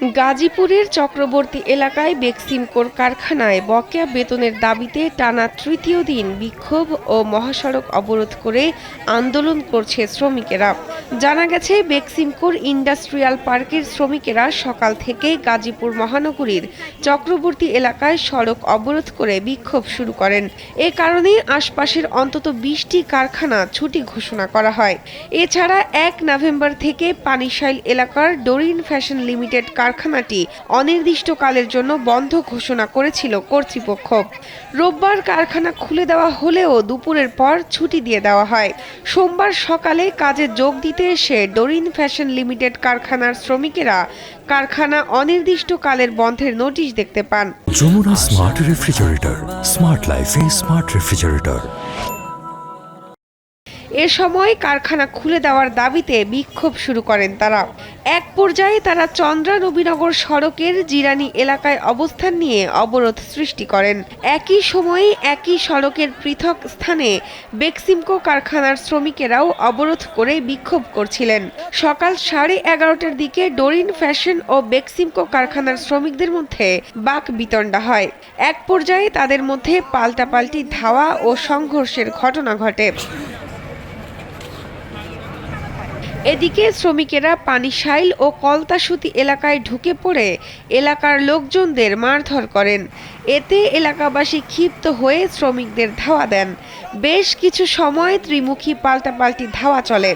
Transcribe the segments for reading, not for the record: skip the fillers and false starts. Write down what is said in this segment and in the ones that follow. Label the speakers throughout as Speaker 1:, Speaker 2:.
Speaker 1: গাজীপুরের চক্রবর্তী এলাকায় বেক্সিমকোর কারখানায় বকেয়া বেতনের দাবিতে টানা তৃতীয় দিন বিক্ষোভ ও মহাসড়ক অবরোধ করে আন্দোলন করছে শ্রমিকেরা। জানা গেছে, বেক্সিমকোর ইন্ডাস্ট্রিয়াল পার্কের শ্রমিকেরা সকাল থেকে গাজীপুর মহানগরীর চক্রবর্তী এলাকায় সড়ক অবরোধ করে বিক্ষোভ শুরু করেন। এ কারণে আশপাশের অন্তত ২০টি কারখানা ছুটি ঘোষণা করা হয়। এছাড়া ১ নভেম্বর থেকে পানিশাইল এলাকার ডোরিন ফ্যাশন লিমিটেড কারখানাটি অনির্দিষ্টকালের জন্য বন্ধ ঘোষণা করেছিল কর্তৃপক্ষ। রোববার কারখানা খুলে দেওয়া হলেও দুপুরের পর ছুটি দিয়ে দেওয়া হয়। সোমবার সকালে কাজে যোগ দিতে এসে ডোরিন ফ্যাশন লিমিটেড কারখানার শ্রমিকেরা কারখানা অনির্দিষ্টকালের বন্ধের নোটিশ দেখতে পান।
Speaker 2: যমুনা স্মার্ট রেফ্রিজারেটর, স্মার্ট লাইফে স্মার্ট রেফ্রিজারেটর।
Speaker 1: এ সময় কারখানা খুলে দেওয়ার দাবিতে বিক্ষোভ শুরু করেন তারা। এক পর্যায়ে তারা চন্দ্রা নবীনগর সড়কের জিরানি এলাকায় অবস্থান নিয়ে অবরোধ সৃষ্টি করেন। একই সময়ে একই সড়কের পৃথক স্থানে বেক্সিমকো কারখানার শ্রমিকেরাও অবরোধ করে বিক্ষোভ করছিলেন। সকাল 11:30টার দিকে ডোরিন ফ্যাশন ও বেক্সিমকো কারখানার শ্রমিকদের মধ্যে বাকবিতণ্ডা হয়। এক পর্যায়ে তাদের মধ্যে পাল্টাপাল্টি ধাওয়া ও সংঘর্ষের ঘটনা ঘটে। এদিকে শ্রমিকেরা পানিশাইল ও কলতাসুতি এলাকায় ঢুকে পড়ে এলাকার লোকজনদের মারধর করেন। এতে এলাকাবাসী ক্ষিপ্ত হয়ে শ্রমিকদের ধাওয়া দেন। বেশ কিছু সময় ত্রিমুখী পাল্টাপাল্টি ধাওয়া চলে।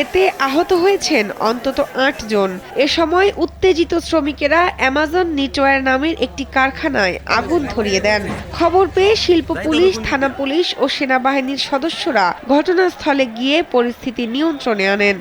Speaker 1: এতে আহত হয়েছেন অন্তত ৮ জন। এ সময় উত্তেজিত শ্রমিকেরা অ্যামাজন নিটওয়্যার নামের একটি কারখানায় আগুন ধরিয়ে দেন। খবর পেয়ে শিল্প পুলিশ, থানা পুলিশ ও সেনাবাহিনীর সদস্যরা ঘটনাস্থলে গিয়ে পরিস্থিতি নিয়ন্ত্রণে আনেন।